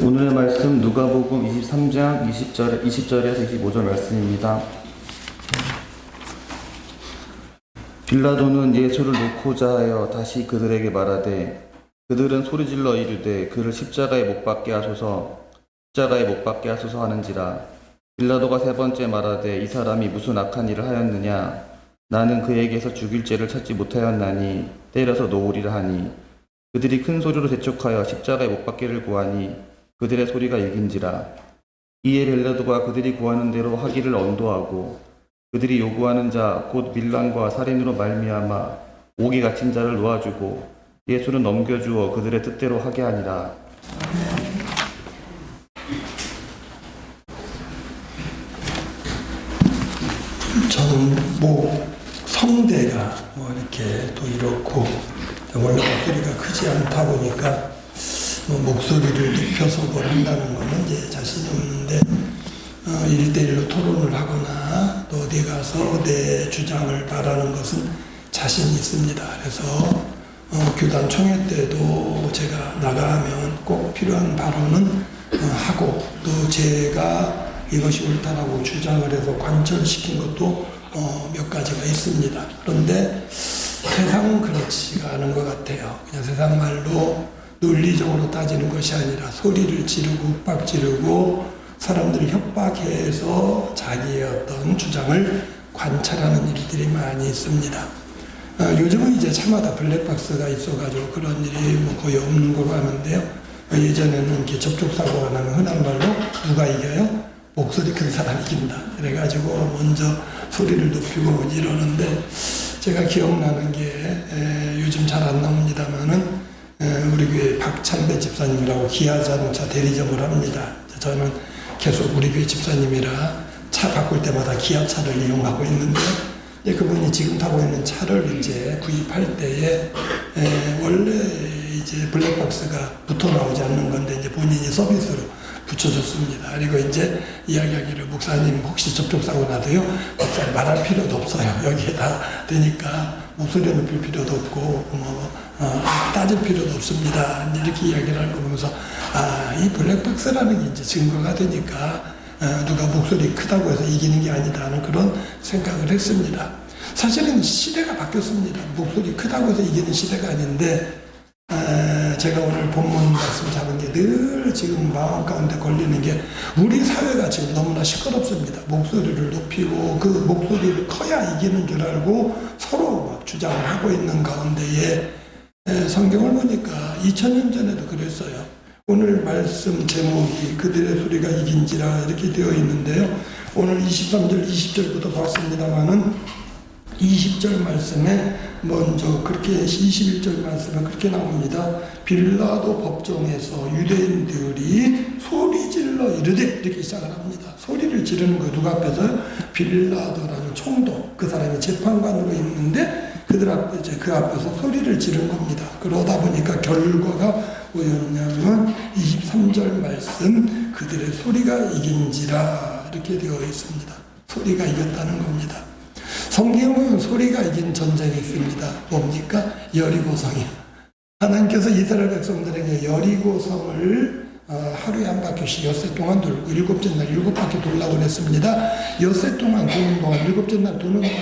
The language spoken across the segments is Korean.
오늘의 말씀 누가복음 23장 20절에서 25절 말씀입니다. 빌라도는 예수를 놓고자 하여 다시 그들에게 말하되 그들은 소리질러 이르되 그를 십자가에 못 박게 하소서 하는지라. 빌라도가 세 번째 말하되 이 사람이 무슨 악한 일을 하였느냐. 나는 그에게서 죽일 죄를 찾지 못하였나니 때려서 놓으리라 하니 그들이 큰 소리로 재촉하여 십자가에 못 박기를 구하니 그들의 소리가 이긴지라. 이에 빌라도가 그들이 구하는 대로 하기를 언도하고 그들이 요구하는 자 곧 밀란과 살인으로 말미암아 옥에 갇힌 자를 놓아주고 예수는 넘겨주어 그들의 뜻대로 하게 하니라. 저는 성대가 이렇게 또 이렇고 원래 목소리가 크지 않다 보니까 목소리를 높여서 뭘 한다는 거는 이제 자신이 없는데 1대1로 토론을 하거나 또 어디 가서 내 주장을 말하는 것은 자신이 있습니다. 그래서 교단 총회 때도 제가 나가면 꼭 필요한 발언은 하고 또 제가 이것이 옳다라고 주장을 해서 관철시킨 것도 몇 가지가 있습니다. 그런데 세상은 그렇지가 않은 것 같아요. 그냥 세상 말로 논리적으로 따지는 것이 아니라 소리를 지르고 윽박 지르고 사람들을 협박해서 자기의 어떤 주장을 관찰하는 일들이 많이 있습니다. 요즘은 이제 차마다 블랙박스가 있어가지고 그런 일이 거의 없는 걸로 아는데요. 예전에는 이렇게 접촉사고가 나면 흔한 말로 누가 이겨요? 목소리 큰 사람이 이긴다. 그래가지고 먼저 소리를 높이고 이러는데 제가 기억나는 게 요즘 잘 안 나옵니다만은 우리 교회 박찬배 집사님이라고 기아자동차 대리점을 합니다. 저는 계속 우리 교회 집사님이라 차 바꿀 때마다 기아차를 이용하고 있는데 그분이 지금 타고 있는 차를 이제 구입할 때에 원래 이제 블랙박스가 붙어 나오지 않는 건데 이제 본인이 서비스로 붙여줬습니다. 그리고 이제 이야기하기를 목사님 혹시 접촉사고 나도요 목사님 말할 필요도 없어요. 여기에다 되니까 목소리 높일 필요도 없고 따질 필요도 없습니다. 이렇게 이야기를 하는 거 보면서 이 블랙박스라는 게 이제 증거가 되니까 누가 목소리 크다고 해서 이기는 게 아니다 하는 그런 생각을 했습니다. 사실은 시대가 바뀌었습니다. 목소리 크다고 해서 이기는 시대가 아닌데 제가 오늘 본문 말씀 잡은 게 늘 지금 마음 가운데 걸리는 게 우리 사회가 지금 너무나 시끄럽습니다. 목소리를 높이고 그 목소리를 커야 이기는 줄 알고 서로 막 주장을 하고 있는 가운데에 성경을 보니까 2000년 전에도 그랬어요. 오늘 말씀 제목이 그들의 소리가 이긴지라 이렇게 되어 있는데요. 오늘 23절 20절부터 봤습니다마는 20절 말씀에 먼저 그렇게 21절 말씀에 그렇게 나옵니다. 빌라도 법정에서 유대인들이 소리질러 이르되 이렇게 시작을 합니다. 소리를 지르는 거예요. 누가 앞에서요? 빌라도라는 총독, 그 사람이 재판관으로 있는데 그들 앞에 그 앞에서 소리를 지른 겁니다. 그러다 보니까 결과가 뭐였냐면 23절 말씀 그들의 소리가 이긴지라 이렇게 되어 있습니다. 소리가 이겼다는 겁니다. 성경에 보면 소리가 이긴 전쟁이 있습니다. 뭡니까? 여리고성이요. 하나님께서 이스라엘 백성들에게 여리고성을 하루에 한 바퀴씩 엿새 동안 돌고 일곱째 날 7바퀴 돌라고 그랬습니다. 엿새 동안 도는 동안 일곱째 날 도는 동안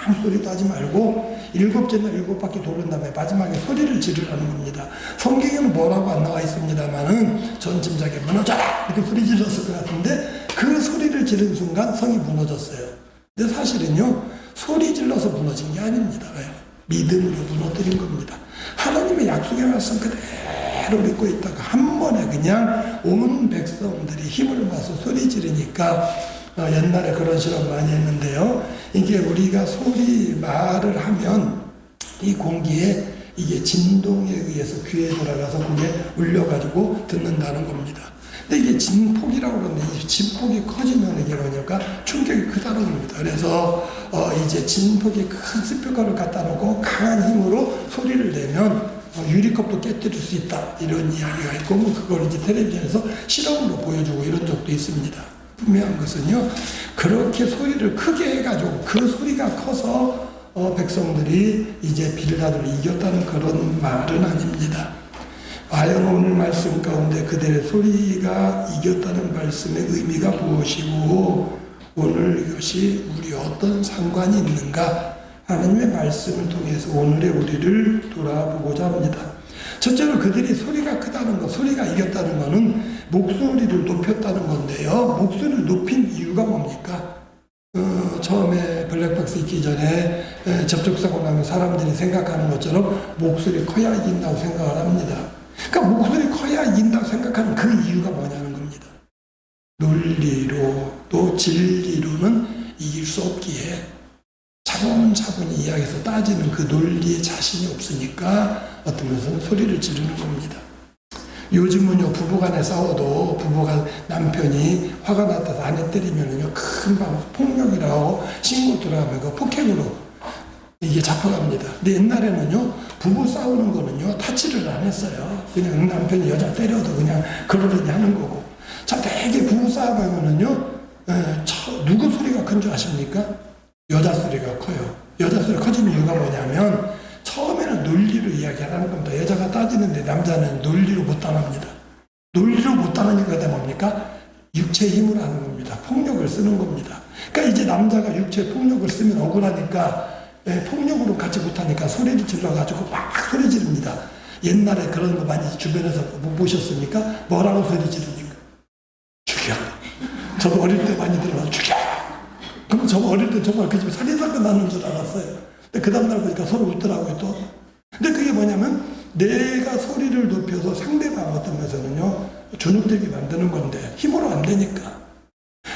아무 소리도 하지 말고 일곱째 날 7바퀴 도는 다음에 마지막에 소리를 지르라는 겁니다. 성경에는 뭐라고 안 나와 있습니다만은 전 짐작에 무너져라 이렇게 소리 질렀을 것 같은데 그 소리를 지른 순간 성이 무너졌어요. 근데 사실은요 소리 질러서 무너진 게 아닙니다. 왜요? 믿음으로 무너뜨린 겁니다. 하나님의 약속의 말씀 그대로 믿고 있다가 한 번에 그냥 온 백성들이 힘을 모아서 소리 지르니까 옛날에 그런 실험 많이 했는데요. 이게 우리가 말을 하면 이 공기에 이게 진동에 의해서 귀에 들어가서 그게 울려가지고 듣는다는 겁니다. 근데 이게 진폭이라고 그러는데 이 진폭이 커지면 이게 뭐냐까 충격이 크다는 겁니다. 그래서 이제 진폭이 큰 스피커를 갖다 놓고 강한 힘으로 소리를 내면 유리컵도 깨뜨릴 수 있다 이런 이야기가 있고 그걸 이제 텔레비전에서 실험으로 보여주고 이런 적도 있습니다. 분명한 것은요 그렇게 소리를 크게 해가지고 그 소리가 커서 백성들이 이제 빌라도를 이겼다는 그런 말은 아닙니다. 과연 오늘 말씀 가운데 그들의 소리가 이겼다는 말씀의 의미가 무엇이고 오늘 이것이 우리 어떤 상관이 있는가 하나님의 말씀을 통해서 오늘의 우리를 돌아보고자 합니다. 첫째로 그들이 소리가 크다는 것, 소리가 이겼다는 것은 목소리를 높였다는 건데요. 목소리를 높인 이유가 뭡니까? 처음에 블랙박스 있기 전에 접촉사고 나면 사람들이 생각하는 것처럼 목소리 커야 이긴다고 생각을 합니다. 그러니까 목소리 커야 이긴다고 생각하는 그 이유가 뭐냐는 겁니다. 논리로 또 진리로는 이길 수 없기에 차분차분히 이야기해서 따지는 그 논리에 자신이 없으니까 어떤 것은 소리를 지르는 겁니다. 요즘은요, 부부간에 싸워도 부부가 남편이 화가 났다서 아내 때리면은요, 금방 폭력이라고 신고 들어가면 그 폭행으로 이게 잡혀갑니다. 근데 옛날에는요, 부부 싸우는 거는요, 타치를 안 했어요. 그냥 남편이 여자 때려도 그냥 그러려니 하는 거고. 자, 되게 부부 싸움하면은요, 누구 소리가 큰 줄 아십니까? 여자 소리가 커요. 여자 소리가 커지는 이유가 뭐냐면, 처음에는 논리로 이야기하는 겁니다. 여자가 따지는데 남자는 논리로 못 따납니다. 논리로 못 따르니까 뭡니까? 육체의 힘으로 하는 겁니다. 폭력을 쓰는 겁니다. 그러니까 이제 남자가 육체 폭력을 쓰면 억울하니까 폭력으로 같이 못하니까 소리를 질러가지고 막 소리 지릅니다. 옛날에 그런 거 많이 주변에서 못 보셨습니까? 뭐라고 소리 지르니까? 죽여. 저도 어릴 때 많이 들어서 죽여. 그럼 저 어릴 때 정말 그 집에 살인사건 나는 줄 알았어요. 근데 그 다음날 보니까 서로 웃더라고요, 또. 근데 그게 뭐냐면, 내가 소리를 높여서 상대방 어떤 면에서는요, 주눅들게 만드는 건데, 힘으로 안 되니까.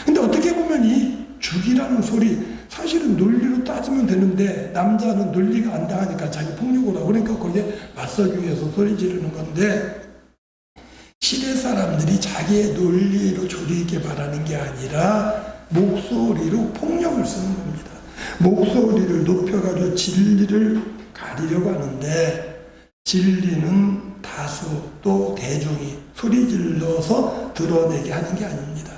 근데 어떻게 보면 이 죽이라는 소리, 사실은 논리로 따지면 되는데, 남자는 논리가 안 당하니까 자기 폭력으로 하고, 그러니까 거기에 맞서기 위해서 소리 지르는 건데, 시대 사람들이 자기의 논리로 조리게 바라는 게 아니라, 목소리로 폭력을 쓰는 겁니다. 목소리를 높여가지고 진리를 가리려고 하는데 진리는 다수 또 대중이 소리 질러서 드러내게 하는 게 아닙니다.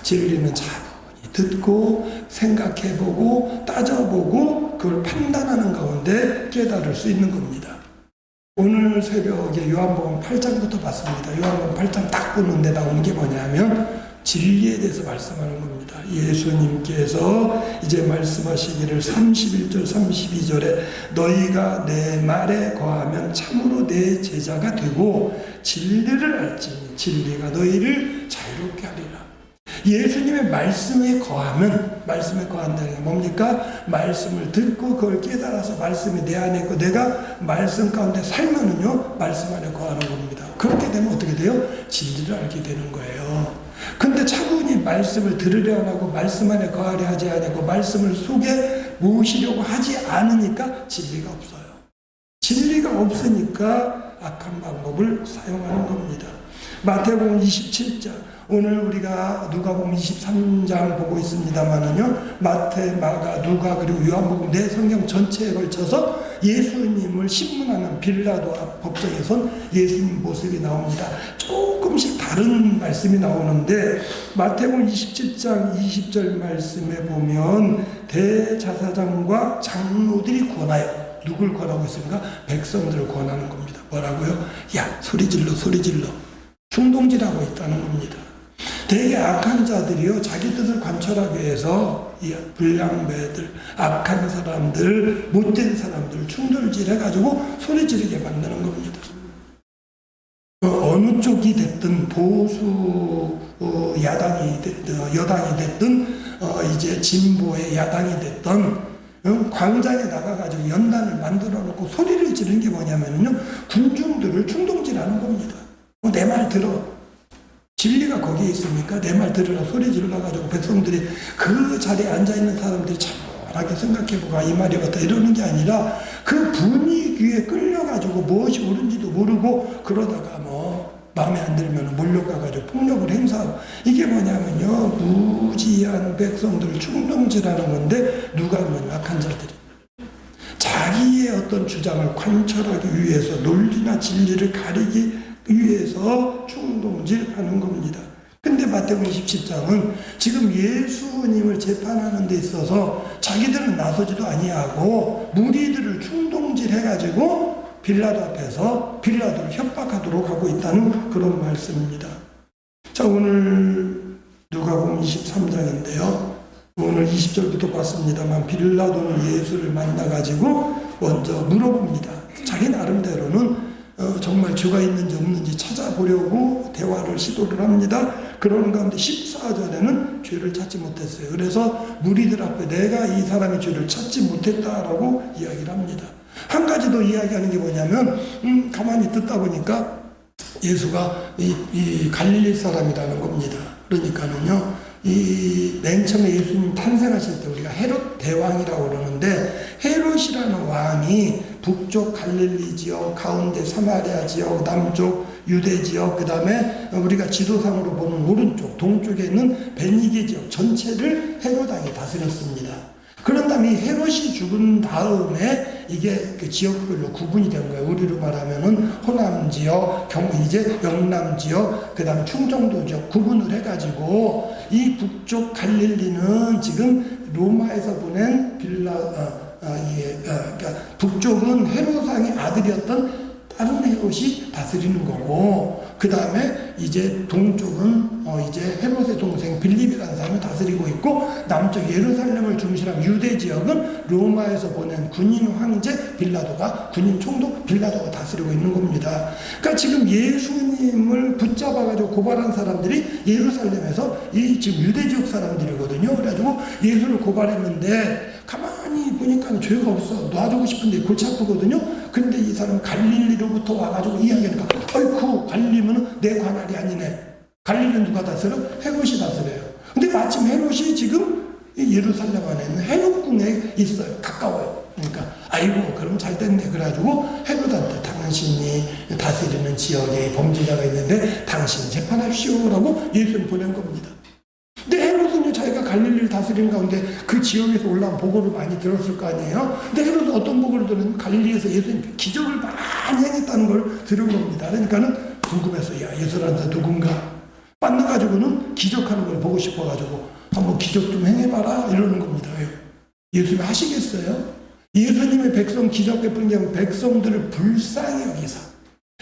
진리는 차분히 듣고 생각해보고 따져보고 그걸 판단하는 가운데 깨달을 수 있는 겁니다. 오늘 새벽에 요한복음 8장부터 봤습니다. 요한복음 8장 딱 보는데 나오는 게 뭐냐면 진리에 대해서 말씀하는 겁니다. 예수님께서 이제 말씀하시기를 31절 32절에 너희가 내 말에 거하면 참으로 내 제자가 되고 진리를 알지니 진리가 너희를 자유롭게 하리라. 예수님의 말씀에 거하면, 말씀에 거한다는 게 뭡니까? 말씀을 듣고 그걸 깨달아서 말씀이 내 안에 있고 내가 말씀 가운데 살면은요 말씀 안에 거하는 겁니다. 그렇게 되면 어떻게 돼요? 진리를 알게 되는 거예요. 근데 차분히 말씀을 들으려 하고 말씀 안에 거하려 하지 않고 말씀을 속에 모으시려고 하지 않으니까 진리가 없어요. 진리가 없으니까 악한 방법을 사용하는 겁니다. 마태복음 27장, 오늘 우리가 누가복음 23장 보고 있습니다만은요, 마태, 마가, 누가 그리고 요한복음 네 성경 전체에 걸쳐서 예수님을 신문하는 빌라도 앞 법정에선 예수님 모습이 나옵니다. 조금씩 다른 말씀이 나오는데 마태복음 27장 20절 말씀에 보면 대제사장과 장로들이 권하여, 누굴 권하고 있습니까? 백성들을 권하는 겁니다. 뭐라고요? 야, 소리 질러, 소리 질러. 충동질하고 있다는 겁니다. 되게 악한 자들이요, 자기 뜻을 관철하기 위해서 이 불량배들, 악한 사람들, 못된 사람들 충돌질 해가지고 소리 지르게 만드는 겁니다. 어느 쪽이 됐든 보수 야당이 됐든 여당이 됐든 이제 진보의 야당이 됐든 광장에 나가가지고 연단을 만들어 놓고 소리를 지르는 게 뭐냐면요, 군중들을 충동질하는 겁니다. 내 말 들어. 진리가 거기에 있으니까 내 말 들으라 소리 질러가지고 백성들이 그 자리에 앉아있는 사람들이 차분하게 생각해보고 이 말이 맞다 이러는 게 아니라 그 분위기에 끌려가지고 무엇이 옳은지도 모르고 그러다가 뭐 마음에 안 들면 몰려가가지고 폭력을 행사하고, 이게 뭐냐면요, 무지한 백성들을 충동질하는 건데 누가 하면 악한 자들이 자기의 어떤 주장을 관철하기 위해서 논리나 진리를 가리기 위해서 충동질하는 겁니다. 근데 마태복음 27장은 지금 예수님을 재판하는 데 있어서 자기들은 나서지도 아니하고 무리들을 충동질해가지고 빌라도 앞에서 빌라도를 협박하도록 하고 있다는 그런 말씀입니다. 자, 오늘 누가복음 23장인데요. 오늘 20절부터 봤습니다만 빌라도는 예수를 만나가지고 먼저 물어봅니다. 자기 나름대로는 정말 죄가 있는지 없는지 찾아보려고 대화를 시도를 합니다. 그러는 가운데 14절에는 죄를 찾지 못했어요. 그래서 무리들 앞에 내가 이 사람의 죄를 찾지 못했다라고 이야기를 합니다. 한 가지 더 이야기하는 게 뭐냐면 가만히 듣다 보니까 예수가 이 갈릴리 사람이라는 겁니다. 그러니까는요, 이 맨 처음에 예수님 탄생하실 때 우리가 헤롯 대왕이라고 그러는데, 헤롯이라는 왕이 북쪽 갈릴리 지역, 가운데 사마리아 지역, 남쪽 유대 지역, 그 다음에 우리가 지도상으로 보는 오른쪽, 동쪽에 있는 베니게 지역 전체를 헤롯 왕이 다스렸습니다. 그런 다음에 헤롯이 죽은 다음에 이게 그 지역별로 구분이 된 거예요. 우리로 말하면은 호남 지역, 이제 영남 지역, 그 다음에 충청도 지역 구분을 해가지고 이 북쪽 갈릴리는 지금 로마에서 보낸 그러니까 북쪽은 헤롯 왕의 아들이었던 다른 헤롯이 다스리는 거고, 그 다음에 이제 동쪽은 이제 헤롯의 동생 빌립이라는 사람이 다스리고 있고, 남쪽 예루살렘을 중심으로 유대 지역은 로마에서 보낸 군인 황제 빌라도가, 군인 총독 빌라도가 다스리고 있는 겁니다. 그러니까 지금 예수님을 붙잡아가지고 고발한 사람들이 예루살렘에서 이 지금 유대 지역 사람들이거든요. 그래가지고 예수를 고발했는데 가만히 보니까 죄가 없어. 놔주고 싶은데 골치 아프거든요. 근데 이 사람은 갈릴리로부터 와가지고 이야기하니까, 아이쿠, 갈릴리면 내 관할이 아니네. 갈릴리는 누가 다스려? 헤롯이 다스려요. 근데 마침 헤롯이 지금 예루살렘 안에 있는 헤롯궁에 있어요. 가까워요. 그러니까 아이고, 그럼 잘 됐네. 그래가지고 헤롯한테 당신이 다스리는 지역에 범죄자가 있는데 당신 재판하시오라고 예수를 보낸 겁니다. 근데 헤롯은요, 자기가 갈릴리를 다스리는 가운데 그 지역에서 올라온 보고를 많이 들었을 거 아니에요. 근데 헤롯은 어떤 보고를 들었냐면 갈릴리에서 예수님 기적을 많이 행했다는 걸 들은 겁니다. 그러니까는 궁금해서, 야, 예수한테 누군가 만나가지고는 기적하는 걸 보고 싶어가지고 한번 기적 좀 행해봐라 이러는 겁니다. 예수님 하시겠어요? 예수님의 백성 기적 베푸는 게 아니라 백성들을 불쌍히 여기서,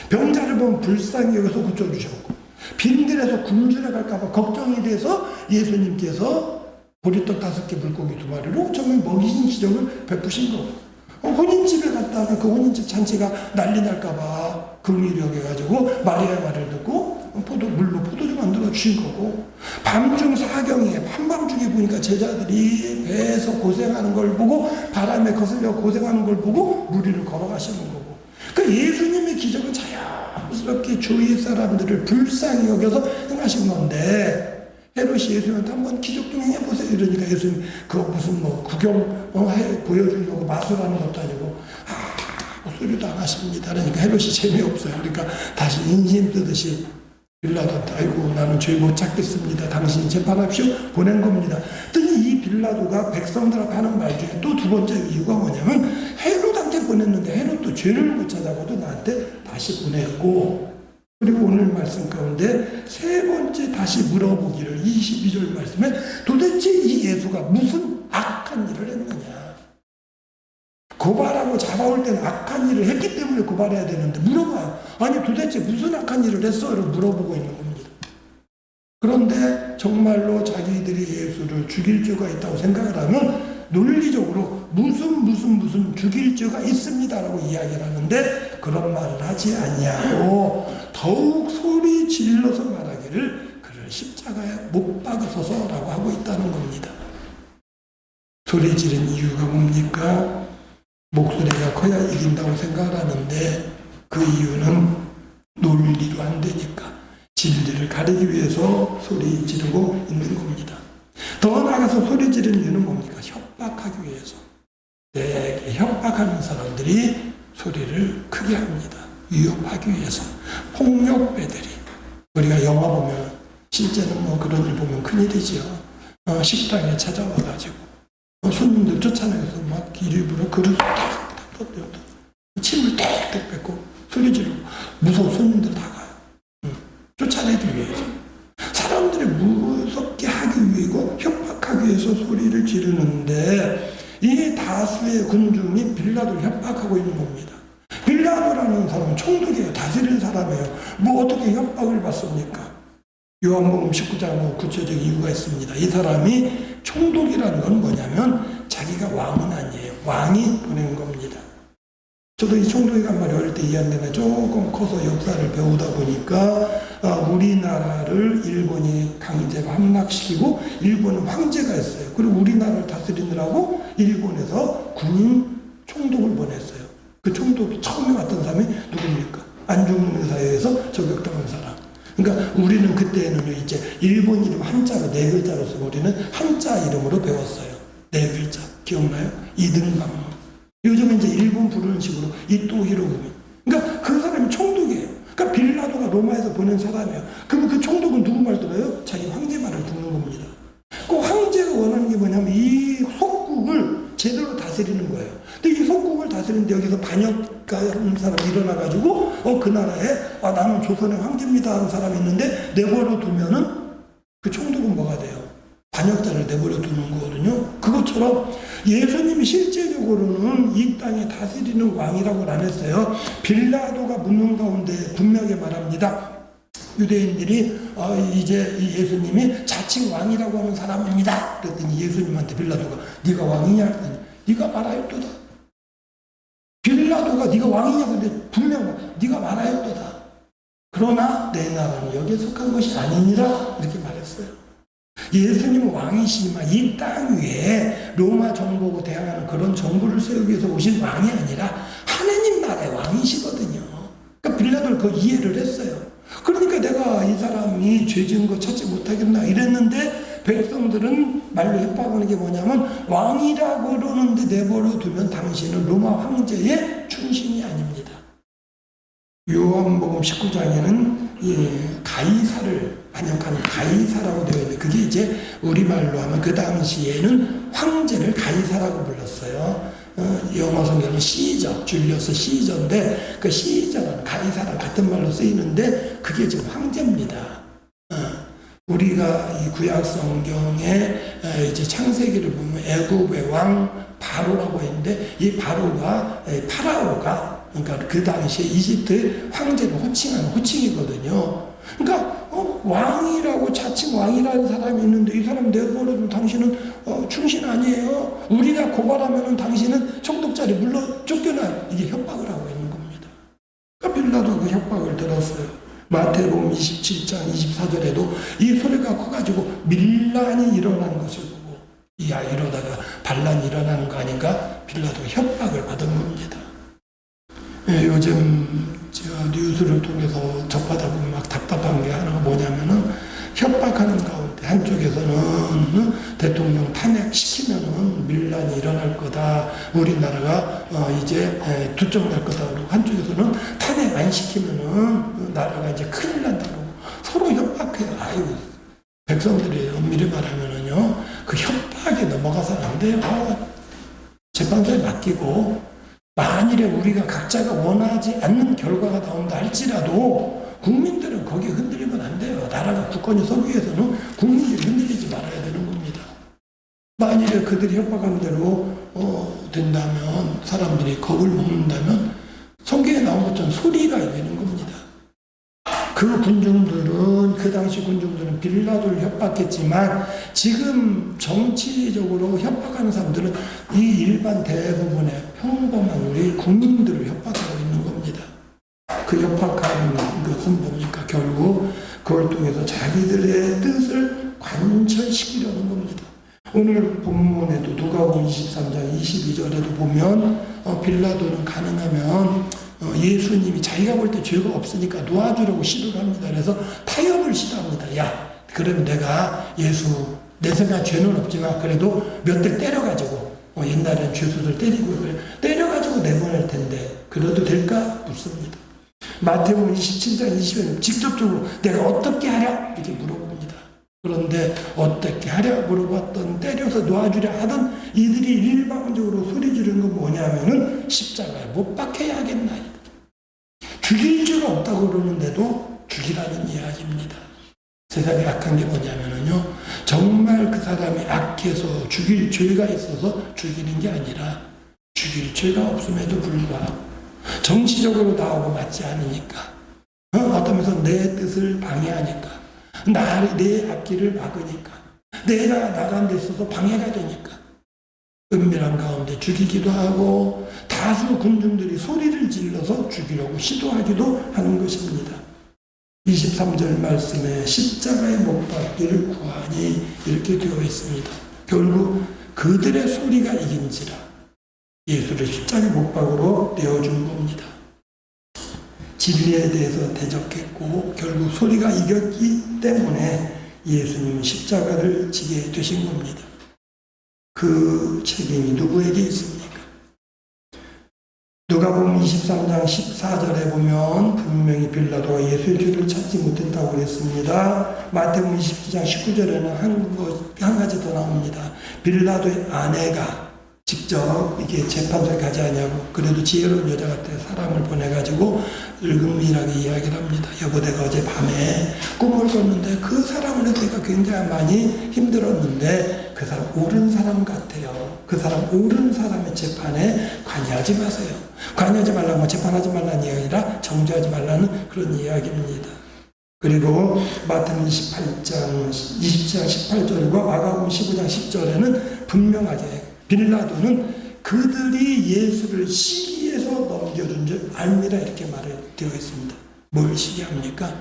병자를 보면 불쌍히 여기서 고쳐주셨고, 빈들에서 굶주려 갈까봐 걱정이 돼서 예수님께서 보리떡 5개 물고기 2마리로 정말 먹이신 기적을 베푸신 거고, 혼인집에 갔다가 그 혼인집 잔치가 난리 날까봐 긍휼히 여겨가지고 마리아의 말을 듣고 물로 포도주 만들어 주신 거고, 밤중 사경에 한밤중에 보니까 제자들이 배에서 고생하는 걸 보고, 바람에 거슬려 고생하는 걸 보고 무리를 걸어가시는 거고, 그 예수님의 기적은 자연스럽게 주위 사람들을 불쌍히 여겨서 행하신 건데, 헤롯이 예수님한테 한번 기적 좀 해보세요 이러니까 예수님 그거 무슨 구경 보여주려고 마술하는 것도 아니고 소리도 안 하십니다. 그러니까 헤롯이 재미없어요. 그러니까 다시 인심 뜨듯이 빌라도한테, 아이고, 나는 죄 못 찾겠습니다. 당신이 재판합시오. 보낸 겁니다. 그랬더니 이 빌라도가 백성들 앞에 하는 말 중에 또 두 번째 이유가 뭐냐면, 헤롯한테 보냈는데 헤롯도 죄를 못 찾아가도 나한테 다시 보냈고, 그리고 오늘 말씀 가운데 세 번째 다시 물어보기를 22절 말씀에 도대체 이 예수가 무슨 악한 일을 했느냐. 고발하고 잡아올 때는 악한 일을 했기 때문에 고발해야 되는데 물어봐요. 아니, 도대체 무슨 악한 일을 했어? 라고 물어보고 있는 겁니다. 그런데 정말로 자기들이 예수를 죽일 죄가 있다고 생각을 하면 논리적으로 무슨 죽일 죄가 있습니다라고 이야기를 하는데, 그런 말을 하지 아니하고 더욱 소리 질러서 말하기를 그를 십자가에 못 박으소서라고 하고 있다는 겁니다. 소리 지른 이유가 뭡니까? 목소리가 커야 이긴다고 생각을 하는데 그 이유는 논리로 안 되니까 진리를 가리기 위해서 소리 지르고 있는 겁니다. 더 나아가서 소리 지르는 이유는 뭡니까? 협박하기 위해서. 되게 협박하는 사람들이 소리를 크게 합니다. 위협하기 위해서. 폭력배들이, 우리가 영화 보면 실제는 그런 일 보면 큰일이죠. 식당에 찾아와가지고 손님들 쫓아내서 막 일부러 그릇을 탁탁 떠들고 침을 탁탁 뱉고 소리 지르고 무서워 손님들 다 가요. 쫓아내기 위해서. 사람들을 무섭게 하기 위해서, 협박하기 위해서 소리를 지르는데, 이 다수의 군중이 빌라도를 협박하고 있는 겁니다. 빌라도를 총독이라는 사람은 총독이에요. 다스리는 사람이에요. 뭐 어떻게 협박을 받습니까? 요한복음 19장 뭐 구체적인 이유가 있습니다. 이 사람이 총독이라는 건 뭐냐면 자기가 왕은 아니에요. 왕이 보낸 겁니다. 저도 이 총독이란 말이 어릴 때 이해 안 되나 조금 커서 역사를 배우다 보니까 우리나라를 일본이 강제로 함락시키고 일본은 황제가 있어요. 그리고 우리나라를 다스리느라고 일본에서 군인 총독을 보냈어요. 그 총독이 처음에 왔던 사람이 누굽니까? 안중근 사회에서 저격당한 사람. 그러니까 우리는 그때는 이제 일본 이름 한자로 네 글자로 써서 우리는 한자 이름으로 배웠어요. 네 글자. 기억나요? 이등방. 요즘은 이제 일본 부르는 식으로 이토 히로부미. 그러니까 그 사람이 총독이에요. 그러니까 빌라도가 로마에서 보낸 사람이에요. 그럼 그 총독은 누구 말 들어요? 자기 황제 말을 듣는 겁니다. 그 황제가 원하는 게 뭐냐면 이 속국을 제대로 다스리는 거예요. 근데 이 속국을 다스리는데 여기서 반역하는 사람이 일어나가지고 그 나라에 나는 조선의 황제입니다 하는 사람이 있는데 내버려 두면은 그 총독은 뭐가 돼요? 반역자를 내버려 두는 거거든요. 그것처럼 예수님이 실제적으로는 이 땅에 다스리는 왕이라고는 안 했어요. 빌라도가 묻는 가운데 분명히 말합니다. 유대인들이 이제 예수님이 자칭 왕이라고 하는 사람입니다. 그랬더니 예수님한테 빌라도가 네가 왕이냐? 그랬더니 네가 말하였도다. 빌라도가 네가 왕이냐? 근데 분명 네가 말하였도다. 그러나 내 나라는 여기에 속한 것이 아니니라 이렇게 말했어요. 예수님은 왕이시지만 이 땅 위에 로마 정복을 대항하는 그런 정부를 세우기 위해서 오신 왕이 아니라 하느님 나라의 왕이시거든요. 그러니까 빌라도를 그 이해를 했어요. 그러니까 내가 이 사람이 죄 지은 거 찾지 못하겠나 이랬는데 백성들은 말로 협박하는 게 뭐냐면 왕이라고 그러는데 내버려 두면 당신은 로마 황제의 충신이 아닙니다. 요한복음 19장에는 가이사를 반역하는 가이사라고 되어 있는데 그게 이제 우리말로 하면 그 당시에는 황제를 가이사라고 불렀어요. 영어 성경은 시저, 줄리어스 시저인데 그 시저는 가이사랑 같은 말로 쓰이는데 그게 지금 황제입니다. 우리가 이 구약 성경에 이제 창세기를 보면 애굽의 왕 바로라고 했는데 이 바로가 파라오가 그러니까 그 당시에 이집트 황제를 호칭하는 호칭이거든요. 그러니까 왕이라고 자칭 왕이라는 사람이 있는데 이 사람 내버려두면 당신은 충신 아니에요. 우리가 고발하면 당신은 총독자리 물러 쫓겨나. 이게 협박을 하고 있는 겁니다. 그러니까 빌라도 그 협박을 들었어요. 마태복음 27장 24절에도 이 소리가 커가지고 밀란이 일어나는 것을 보고 이러다가 반란이 일어나는 거 아닌가? 빌라도가 협박을 받은 겁니다. 요즘 제가 뉴스를 통해서 접하다 보면 막 답답한 게 하나가 뭐냐면은 협박하는 가운데 한쪽에서는 대통령 탄핵시키면은 밀란이 일어날 거다. 우리나라가 이제 두쪽날 거다. 그리고 한쪽에서는 탄핵 안 시키면은 나라가 이제 큰일 난다고 서로 협박해요. 아유, 백성들이 엄밀히 말하면은요, 그 협박에 넘어가서는 안 돼요. 재판소에 맡기고 만일에 우리가 각자가 원하지 않는 결과가 나온다 할지라도 국민들은 거기에 흔들리면 안 돼요. 나라가 국권이 서기 위해서는 국민들이 흔들리지 말아야 되는 겁니다. 만일에 그들이 협박하는 대로 된다면 사람들이 겁을 먹는다면 성경에 나온 것처럼 소리가 열리는 겁니다. 그 군중들은 그 당시 군중들은 빌라도를 협박했지만 지금 정치적으로 협박하는 사람들은 이 일반 대부분의 평범한 우리 국민들을 협박하고 있는 겁니다. 그 협박하는 것은 뭡니까? 결국 그걸 통해서 자기들의 뜻을 관철시키려는 겁니다. 오늘 본문에도 누가복음 23장 22절에도 보면 빌라도는 가능하면 예수님이 자기가 볼 때 죄가 없으니까 놓아주려고 시도를 합니다. 그래서 타협을 시도합니다. 야, 그러면 내가 예수 내 생각 죄는 없지만 그래도 몇 대 때려가지고 옛날엔 죄수들 때리고 때려가지고 내보낼 텐데 그래도 될까? 묻습니다. 마태복음 27장 20절에 직접적으로 내가 어떻게 하랴? 이렇게 물어봅니다. 그런데 어떻게 하랴 물어봤던 때려서 놓아주려 하던 이들이 일방적으로 소리 지르는 건 뭐냐면은 십자가에 못 박혀야 하겠나이다. 죽일 죄가 없다고 그러는데도 죽이라는 이야기입니다. 세상에 악한 게 뭐냐면은요, 정말 그 사람이 악해서 죽일 죄가 있어서 죽이는 게 아니라 죽일 죄가 없음에도 불구하고 정치적으로 나하고 맞지 않으니까, 어떤 면에서 내 뜻을 방해하니까, 내 앞길을 막으니까, 내가 나간 데 있어서 방해가 되니까 은밀한 가운데 죽이기도 하고 다수 군중들이 소리를 질러서 죽이려고 시도하기도 하는 것입니다. 23절 말씀에 십자가에 못 박기를 구하니 이렇게 되어 있습니다. 결국 그들의 소리가 이긴지라 예수를 십자가에 못 박으로 내어준 겁니다. 진리에 대해서 대적했고 결국 소리가 이겼기 때문에 예수님은 십자가를 지게 되신 겁니다. 그 책임이 누구에게 있습니까? 누가복음 23장 14절에 보면 분명히 빌라도가 예수의 죄를 찾지 못했다고 그랬습니다. 마태복음 27장 19절에는 한 가지 더 나옵니다. 빌라도의 아내가 직접 이게 재판소에 가지 않냐고, 그래도 지혜로운 여자 같아 사람을 보내가지고 은밀하게 이야기를 합니다. 여보, 내가 어제 밤에 꿈을 꿨는데 그 사람을 내가 굉장히 많이 힘들었는데 그 사람 옳은 사람 같아요. 그 사람 옳은 사람의 재판에 관여하지 마세요. 관여하지 말라고 재판하지 말라는 이야기가 아니라 정죄하지 말라는 그런 이야기입니다. 그리고 마태복음 27장 18절과 마가복음 15장 10절에는 분명하게 빌라도는 그들이 예수를 시기해서 넘겨준 줄 압니다. 이렇게 말되어 있습니다. 뭘 시기합니까?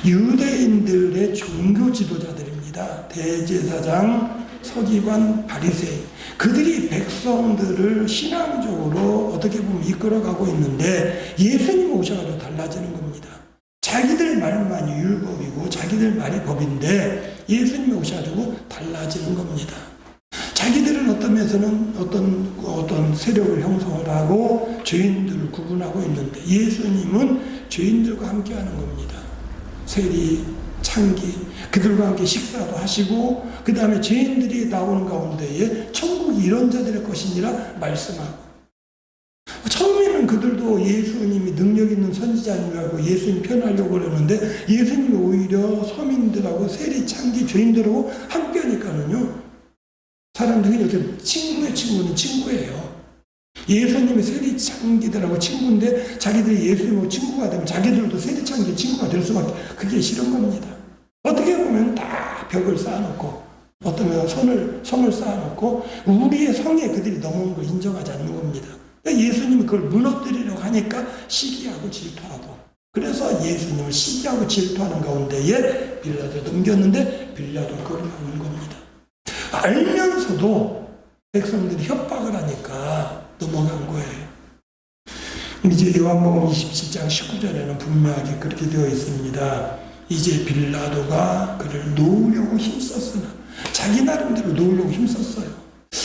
유대인들의 종교 지도자들입니다. 대제사장, 서기관, 바리새인. 그들이 백성들을 신앙적으로 어떻게 보면 이끌어가고 있는데 예수님 오셔가지고 달라지는 겁니다. 자기들 말만이 율법이고 자기들 말이 법인데 예수님이 오셔가지고 달라지는 겁니다. 자기들은 어떤 면에서는 어떤 세력을 형성을 하고 죄인들을 구분하고 있는데 예수님은 죄인들과 함께하는 겁니다. 세리, 창기, 그들과 함께 식사도 하시고 그 다음에 죄인들이 나오는 가운데에 천국이 이런 자들의 것이니라 말씀하고, 처음에는 그들도 예수님이 능력 있는 선지자인 줄 알고 예수님 편하려고 그러는데 예수님이 오히려 서민들하고 세리, 창기, 죄인들하고 함께하니까는요, 사람들이 이렇게 친구의 친구는 친구예요. 예수님이 세리 창기들하고 친구인데 자기들이 예수님하고 친구가 되면 자기들도 세리 창기 친구가 될 수밖에, 그게 싫은 겁니다. 어떻게 보면 다 벽을 쌓아놓고 어떤 성을 쌓아놓고 우리의 성에 그들이 넘어온 걸 인정하지 않는 겁니다. 예수님이 그걸 무너뜨리려고 하니까 시기하고 질투하고, 그래서 예수님을 시기하고 질투하는 가운데에 빌라도를 넘겼는데 빌라도가 그걸 막는 겁니다. 알면서도 백성들이 협박을 하니까 넘어간 거예요. 이제 요한복음 27장 19절에는 분명하게 그렇게 되어 있습니다. 이제 빌라도가 그를 놓으려고 힘썼으나, 자기 나름대로 놓으려고 힘썼어요.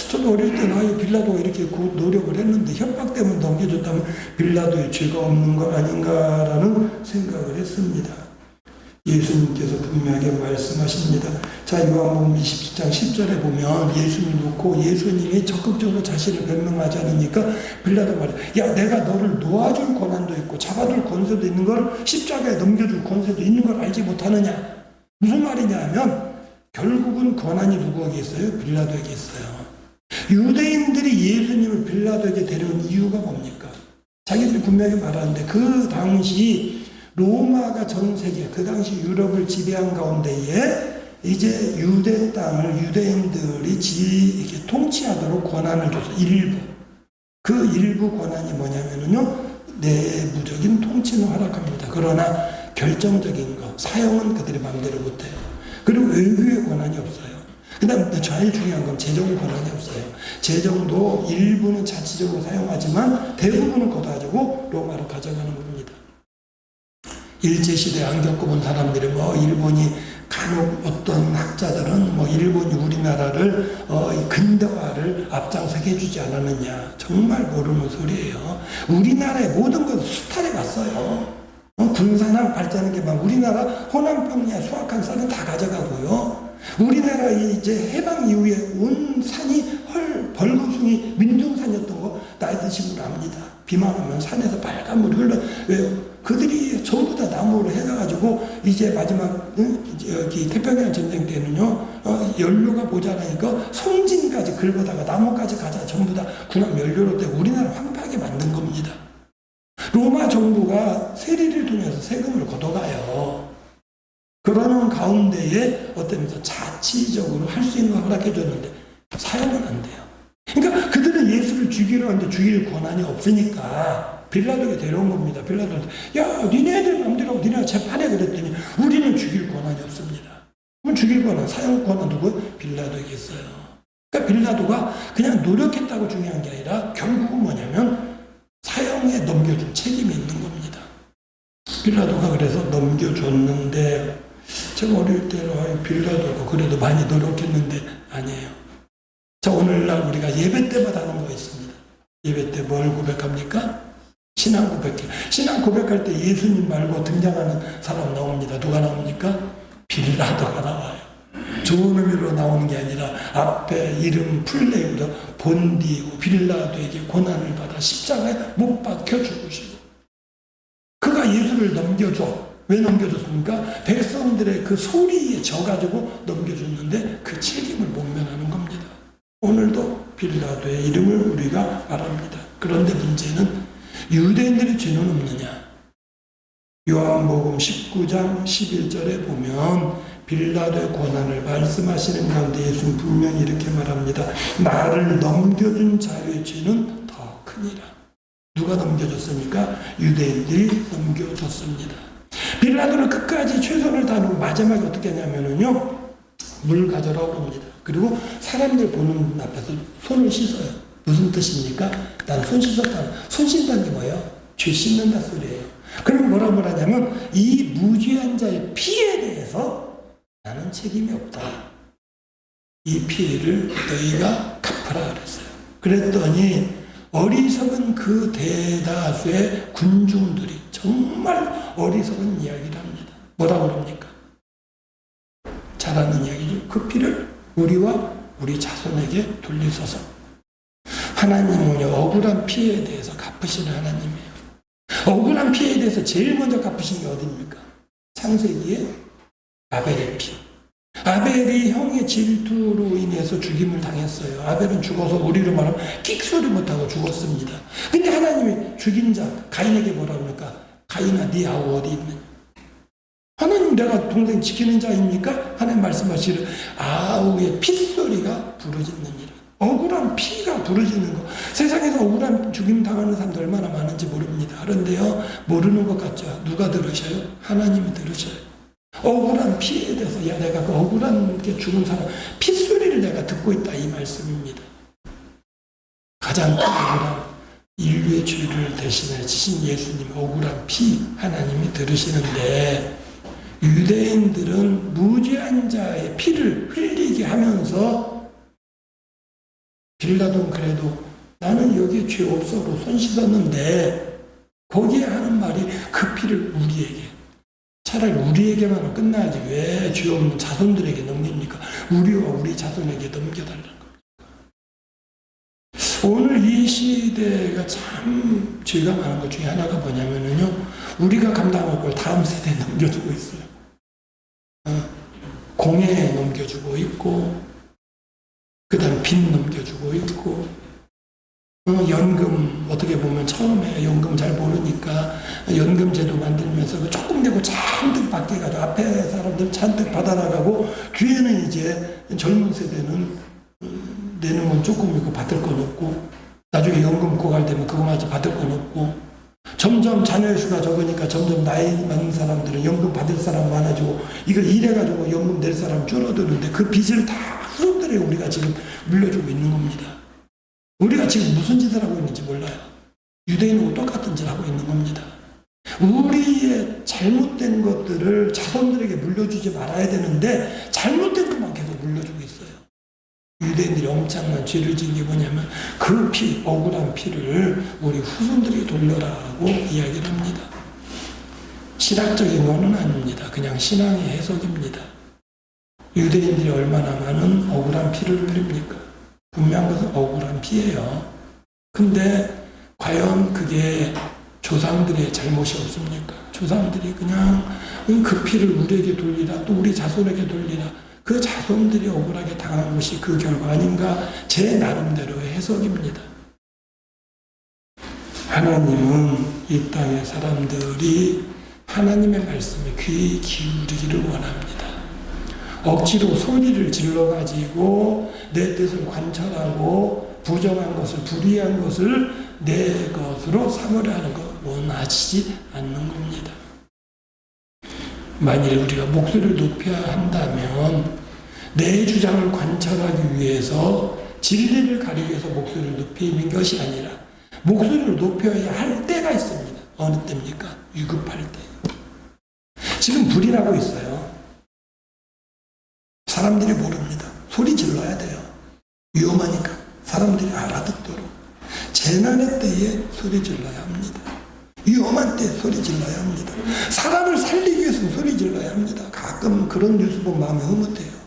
저도 어릴 때는 빌라도가 이렇게 노력을 했는데 협박 때문에 넘겨줬다면 빌라도의 죄가 없는 거 아닌가라는 생각을 했습니다. 예수님께서 분명하게 말씀하십니다. 자, 요한복음 27장 10절에 보면 예수님을 놓고 예수님이 적극적으로 자신을 변명하지 않으니까 빌라도 말해요. 야, 내가 너를 놓아줄 권한도 있고 잡아줄 권세도 있는 걸, 십자가에 넘겨줄 권세도 있는 걸 알지 못하느냐. 무슨 말이냐 하면 결국은 권한이 누구에게 있어요? 빌라도에게 있어요. 유대인들이 예수님을 빌라도에게 데려온 이유가 뭡니까? 자기들이 분명히 말하는데 그 당시 로마가 전 세계, 그 당시 유럽을 지배한 가운데에 이제 유대 땅을 유대인들이 이렇게 통치하도록 권한을 줘서 그 일부 권한이 뭐냐면요, 내부적인 통치는 허락합니다. 그러나 결정적인 거, 사용은 그들의 마음대로 못해요. 그리고 외교의 권한이 없어요. 그 다음 제일 중요한 건 재정 권한이 없어요. 재정도 일부는 자치적으로 사용하지만 대부분은 걷어가지고 로마로 가져가는 겁니다. 일제시대 안 겪어본 사람들이 일본이 간혹 어떤 학자들은 일본이 우리나라를 근대화를 앞장서게 해주지 않았느냐. 정말 모르는 소리예요. 우리나라의 모든 것을 수탈해 갔어요. 군사나 발전한 게 막 우리나라 호남평야 수확한 쌀은 다 가져가고요. 우리나라 이제 해방 이후에 온 산이 벌거숭이 민둥산이었던 거 나이 드신 분 압니다. 비만 오면 산에서 빨간 물이 흘러. 왜요? 그들이 전부 다 나무로 해가지고 이제 마지막 여기 태평양 전쟁 때는요, 연료가 모자라니까 송진까지 긁어다가 나무까지 가자 전부 다 군함 연료로 때 우리나라 황폐하게 만든 겁니다. 로마 정부가 세리를 통해서 세금을 걷어가요. 그러는 가운데에 어떤 면에서 자치적으로 할 수 있는 걸 허락해 줬는데 사용은 안 돼요. 그러니까 그들은 예수를 죽이려 하는데 죽일 권한이 없으니까 빌라도에게 데려온 겁니다. 빌라도한테 야 니네들 마음대로 하고 니네가 재판해 그랬더니 우리는 죽일 권한이 없습니다. 그럼 죽일 권한, 사용 권한 누구? 빌라도에게 있어요. 그러니까 빌라도가 그냥 노력했다고 중요한 게 아니라 결국은 뭐냐면 사형에 넘겨준 책임이 있는 겁니다. 빌라도가 그래서 넘겨줬는데 제가 어릴 때는 빌라도가 그래도 많이 노력했는데 아니에요. 자, 오늘날 우리가 예배 때마다 하는 거 있습니다. 예배 때 뭘 고백합니까? 신앙 고백해. 신앙 고백할 때 예수님 말고 등장하는 사람 나옵니다. 누가 나옵니까? 빌라도가 나와요. 좋은 의미로 나오는 게 아니라 앞에 이름 풀네임으로 본디고 빌라도에게 고난을 받아 십자가에 못 박혀 죽으시고 그가 예수를 넘겨줘. 왜 넘겨줬습니까? 백성들의 그 소리에 져가지고 넘겨줬는데 그 책임을 모면하는 겁니다. 오늘도 빌라도의 이름을 우리가 말합니다. 그런데 문제는 유대인들의 죄는 없느냐? 요한복음 19장 11절에 보면 빌라도의 고난을 말씀하시는 가운데 예수는 분명히 이렇게 말합니다. 나를 넘겨준 자의 죄는 더 크니라. 누가 넘겨줬습니까? 유대인들이 넘겨줬습니다. 빌라도는 끝까지 최선을 다하고 마지막에 어떻게 하냐면요. 물 가져라고 합니다. 그리고 사람들 보는 앞에서 손을 씻어요. 무슨 뜻입니까? 난 손 씻었다. 손 씻는다는 게 뭐예요? 죄 씻는다 소리예요. 그럼 뭐라고 말하냐면 이 무죄한 자의 피에 대해서 나는 책임이 없다. 이 피해를 너희가 갚아라 그랬어요. 그랬더니 어리석은 그 대다수의 군중들이 정말 어리석은 이야기를 합니다. 뭐라고 그럽니까? 잘하는 이야기죠. 그 피를 우리와 우리 자손에게 돌리소서. 하나님은요, 억울한 피해에 대해서 갚으시는 하나님이에요. 억울한 피해에 대해서 제일 먼저 갚으신 게 어디입니까? 창세기에 아벨의 피. 아벨이 형의 질투로 인해서 죽임을 당했어요. 아벨은 죽어서 우리로 말하면 끽소리 못하고 죽었습니다. 근데 하나님이 죽인 자 가인에게 뭐라 그러니까 가인아 네 아우 어디 있느냐? 하나님 내가 동생 지키는 자입니까? 하나님 말씀하시기를 아우의 핏소리가 부르짖느니라. 억울한 피가 부르짖는 거. 세상에서 억울한 죽임 당하는 사람들 얼마나 많은지 모릅니다. 그런데요 모르는 것 같죠. 누가 들으셔요? 하나님이 들으셔요. 억울한 피에 대해서 야 내가 그 억울한 게 죽은 사람 핏소리를 내가 듣고 있다 이 말씀입니다. 가장 큰 억울한 인류의 죄를 대신해 지신 예수님 억울한 피 하나님이 들으시는데 유대인들은 무죄한 자의 피를 흘리게 하면서 빌라도는 그래도 나는 여기에 죄 없어로 손 씻었는데 거기에 하는 말이 그 피를 우리에게 차라리 우리에게만 끝나야지 왜 죄 없는 자손들에게 넘깁니까? 우리와 우리 자손에게 넘겨달라는 겁니다. 오늘 이 시대가 참 죄가 많은 것 중에 하나가 뭐냐면요 우리가 감당할 걸 다음 세대에 넘겨주고 있어요. 공예에 넘겨주고 있고 그 다음 빚 넘겨주고 있고 연금 어떻게 보면 처음에 연금 잘 모르니까 연금 제도 만들면서 조금 내고 잔뜩 받게가지고 앞에 사람들 잔뜩 받아나가고 뒤에는 이제 젊은 세대는 내는 건 조금이고 받을 건 없고 나중에 연금 고갈되면 그거마저 받을 건 없고 점점 자녀의 수가 적으니까 점점 나이 많은 사람들은 연금 받을 사람 많아지고 이걸 일해가지고 연금 낼 사람 줄어드는데 그 빚을 다 후손들에게 우리가 지금 물려주고 있는 겁니다. 우리가 지금 무슨 짓을 하고 있는지 몰라요. 유대인하고 똑같은 짓을 하고 있는 겁니다. 우리의 잘못된 것들을 자손들에게 물려주지 말아야 되는데 잘못된 것만 계속 물려주고 있어요. 유대인들이 엄청난 죄를 지은 게 뭐냐면 그 피, 억울한 피를 우리 후손들에게 돌려라고 이야기를 합니다. 신학적인 거는 아닙니다. 그냥 신앙의 해석입니다. 유대인들이 얼마나 많은 억울한 피를 흘립니까? 분명한 것은 억울한 피예요. 근데 과연 그게 조상들의 잘못이 없습니까? 조상들이 그냥 그 피를 우리에게 돌리라, 또 우리 자손에게 돌리라. 그 자손들이 억울하게 당한 것이 그 결과 아닌가 제 나름대로의 해석입니다. 하나님은 이 땅의 사람들이 하나님의 말씀에 귀 기울이기를 원합니다. 억지로 소리를 질러가지고 내 뜻을 관철하고 부정한 것을, 불의한 것을 내 것으로 삼으려 하는 것 원하시지 않는 겁니다. 만일 우리가 목소리를 높여야 한다면 내 주장을 관철하기 위해서 진리를 가리기 위해서 목소리를 높이는 것이 아니라 목소리를 높여야 할 때가 있습니다. 어느 때입니까? 위급할 때. 지금 불이 나고 있어요. 사람들이 모릅니다. 소리 질러야 돼요. 위험하니까 사람들이 알아듣도록. 재난의 때에 소리 질러야 합니다. 위험한 때 소리 질러야 합니다. 사람을 살리기 위해서는 소리 질러야 합니다. 가끔 그런 뉴스 보면 마음이 흐뭇해요.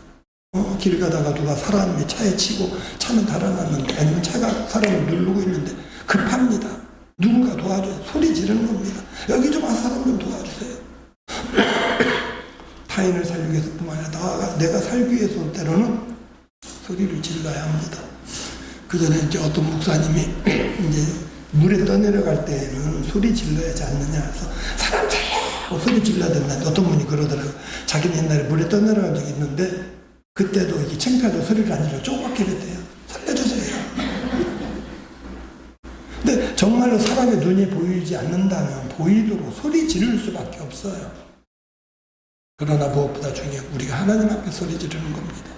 길 가다가 누가 사람이 차에 치고 차는 달아났는데, 아니면 차가 사람을 누르고 있는데 급합니다. 누군가 도와줘요. 소리 지르는 겁니다. 여기 좀 와서 사람 좀 도와주세요. 타인을 살기 위해서뿐만 아니라 내가 살기 위해서 때로는 소리를 질러야 합니다. 그 전에 이제 어떤 목사님이 이제 물에 떠내려갈 때에는 소리 질러야지 않느냐 해서 사람 살려! 소리 질러야 된다는데 어떤 분이 그러더라고요. 자기는 옛날에 물에 떠내려간 적이 있는데 그때도 이게 창피하고 소리를 안 질러 조그맣게 그랬대요. 살려주세요. 근데 정말로 사람의 눈이 보이지 않는다면 보이도록 소리 지를 수밖에 없어요. 그러나 무엇보다 중요한 우리가 하나님 앞에 소리 지르는 겁니다.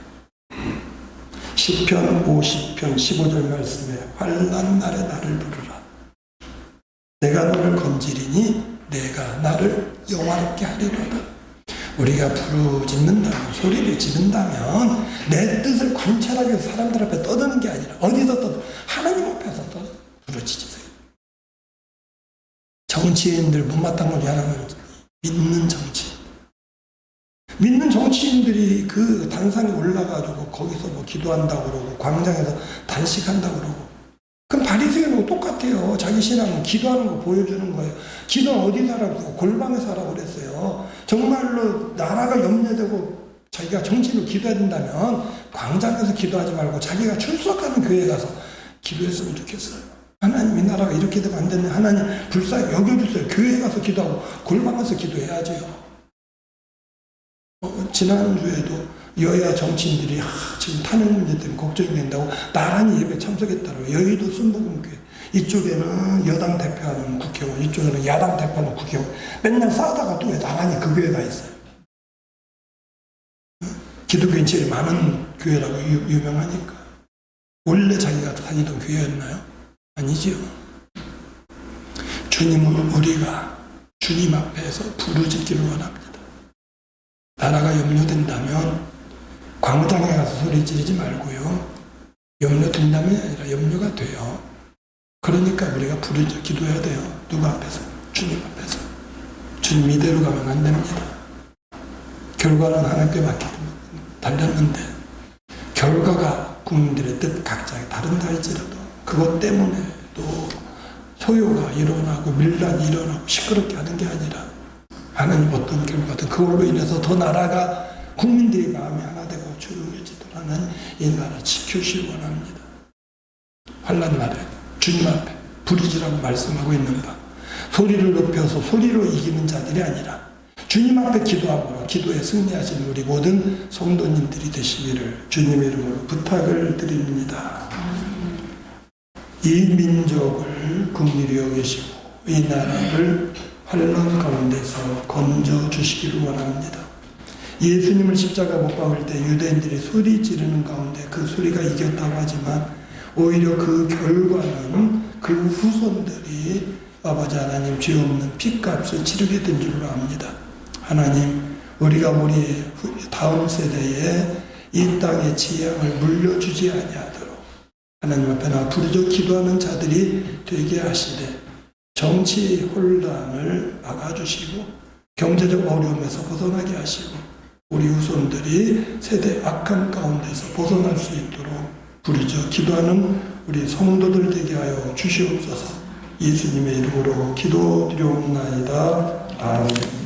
시편 50편 15절 말씀에 환난 날에 나를 부르라. 내가 너를 건지리니 내가 나를 영화롭게 하리로다. 우리가 부르짖는다면, 소리를 지른다면 내 뜻을 관찰하기 위해서 사람들 앞에 떠드는 게 아니라 어디서 떠도 하나님 앞에서 부르짖으세요. 정치인들 못마땅한 게 하나는 믿는 정치. 믿는 정치인들이 그 단상에 올라가지고 거기서 뭐 기도한다고 그러고 광장에서 단식한다고 그러고, 그럼 바리새인하고 똑같아요. 자기 신앙은 기도하는 거 보여주는 거예요. 기도는 어디서 하라고? 골방에서 하라고 그랬어요. 정말로 나라가 염려되고 자기가 정치로 기도해야 된다면 광장에서 기도하지 말고 자기가 출석하는 교회에 가서 기도했으면 좋겠어요. 하나님, 이 나라가 이렇게 되면 안 되네. 하나님 불쌍히 여겨주세요. 교회에 가서 기도하고 골방에서 기도해야죠. 지난주에도 여야 정치인들이 지금 탄핵 문제 때문에 걱정이 된다고 나란히 예배 참석했다고. 여의도 순복음교회 이쪽에는 여당 대표하는 국회의원, 이쪽에는 야당 대표하는 국회의원 맨날 싸우다가 또 왜 나란히 그 교회가 있어요. 기독교인 제일 많은 교회라고 유명하니까. 원래 자기가 다니던 교회였나요? 아니지요. 주님은 우리가 주님 앞에서 부르짖기를 원합니다. 나라가 염려된다면 광장에 가서 소리 지르지 말고요. 염려된다면이 아니라 염려가 돼요. 그러니까 우리가 부르짖어 기도해야 돼요. 누구 앞에서? 주님 앞에서. 주님 이대로 가면 안 됩니다. 결과는 하나님께 맡기고 달렸는데 결과가 국민들의 뜻 각자 다른다 할지라도 그것 때문에 또 소요가 일어나고 밀란이 일어나고 시끄럽게 하는 게 아니라 하나님 어떤 결과든 그걸로 인해서 더 나라가 국민들이 마음이 하나 되고 조용해지도록 하는 이 나라 지켜주시기 원합니다. 환난 날에 주님 앞에 부르짖으라고 말씀하고 있는 바, 소리를 높여서 소리로 이기는 자들이 아니라 주님 앞에 기도함으로 기도에 승리하시는 우리 모든 성도님들이 되시기를 주님의 이름으로 부탁을 드립니다. 이 민족을 긍휼히 여기시고 이 나라를 환난 가운데서 건져 주시기를 원합니다. 예수님을 십자가 못 박을 때 유대인들이 소리 지르는 가운데 그 소리가 이겼다고 하지만 오히려 그 결과는 그 후손들이 아버지 하나님 죄 없는 핏값을 치르게 된 줄로 압니다. 하나님, 우리가 우리의 다음 세대에 이 땅의 지향을 물려주지 아니하도록 하나님 앞에 나 부르짖어 기도하는 자들이 되게 하시되 정치 혼란을 막아주시고 경제적 어려움에서 벗어나게 하시고 우리 후손들이 세대 악한 가운데서 벗어날 수 있도록 부르짖어 기도하는 우리 성도들 되게 하여 주시옵소서. 예수님의 이름으로 기도드리옵나이다. 아멘.